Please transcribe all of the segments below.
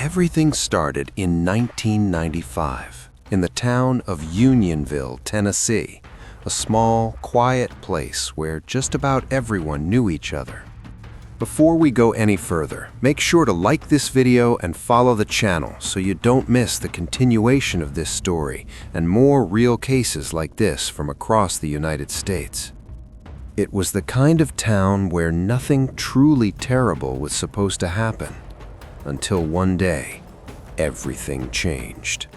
Everything started in 1995 in the town of Unionville, Tennessee, a small, quiet place where just about everyone knew each other. Before we go any further, make sure to like this video and follow the channel so you don't miss the continuation of this story and more real cases like this from across the United States. It was the kind of town where nothing truly terrible was supposed to happen. Until one day, everything changed.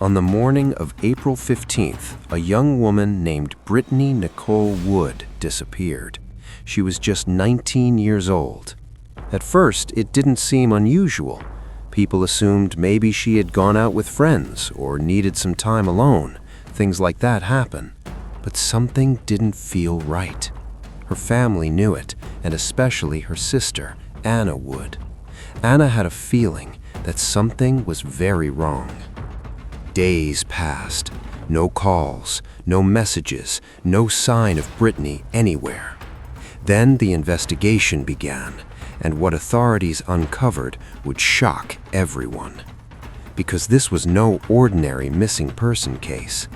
On the morning of April 15th, a young woman named Brittany Nicole Wood disappeared. She was just 19 years old. At first, it didn't seem unusual. People assumed maybe she had gone out with friends or needed some time alone. Things like that happen. But something didn't feel right. Her family knew it, and especially her sister, Anna Wood. Anna had a feeling that something was very wrong. Days passed. No calls, no messages, no sign of Brittany anywhere. Then the investigation began, and what authorities uncovered would shock everyone. Because this was no ordinary missing person case.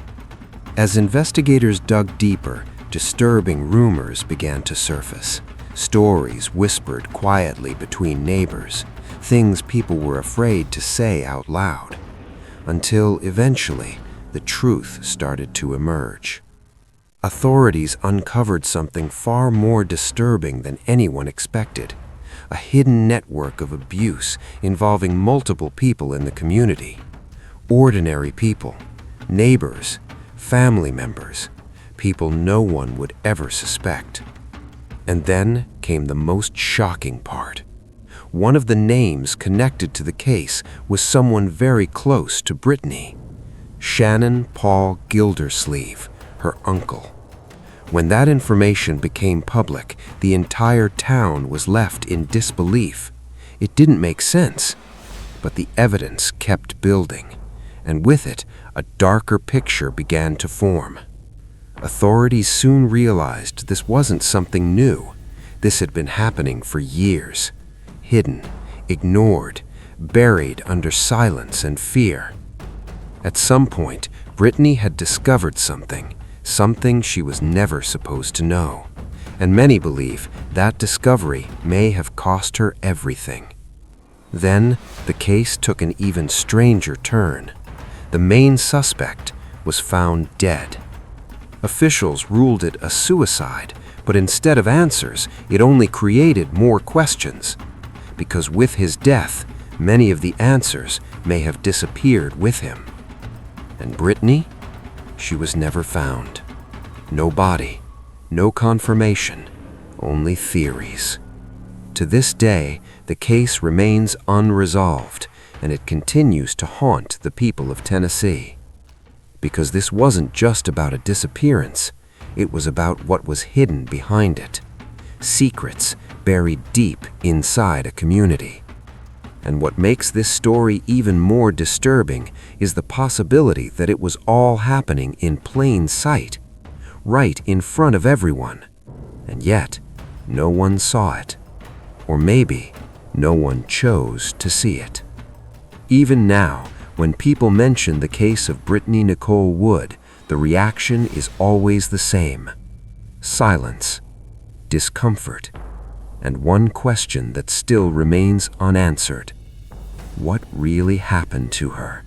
As investigators dug deeper, disturbing rumors began to surface. Stories whispered quietly between neighbors, things people were afraid to say out loud, until eventually the truth started to emerge. Authorities uncovered something far more disturbing than anyone expected, a hidden network of abuse involving multiple people in the community. Ordinary people, neighbors, family members, people no one would ever suspect. And then came the most shocking part. One of the names connected to the case was someone very close to Brittany, Shannon Paul Gildersleeve, her uncle. When that information became public, the entire town was left in disbelief. It didn't make sense, but the evidence kept building, and with it, a darker picture began to form. Authorities soon realized this wasn't something new. This had been happening for years. Hidden, ignored, buried under silence and fear. At some point, Brittany had discovered something she was never supposed to know. And many believe that discovery may have cost her everything. Then, the case took an even stranger turn. The main suspect was found dead. Officials ruled it a suicide, but instead of answers, it only created more questions. Because with his death, many of the answers may have disappeared with him. And Brittany? She was never found. No body, no confirmation, only theories. To this day, the case remains unresolved, and it continues to haunt the people of Tennessee. Because this wasn't just about a disappearance, it was about what was hidden behind it. Secrets buried deep inside a community. And what makes this story even more disturbing is the possibility that it was all happening in plain sight, right in front of everyone. And yet, no one saw it. Or maybe, no one chose to see it. Even now, when people mention the case of Brittany Nicole Wood, the reaction is always the same. Silence, discomfort, and one question that still remains unanswered. What really happened to her?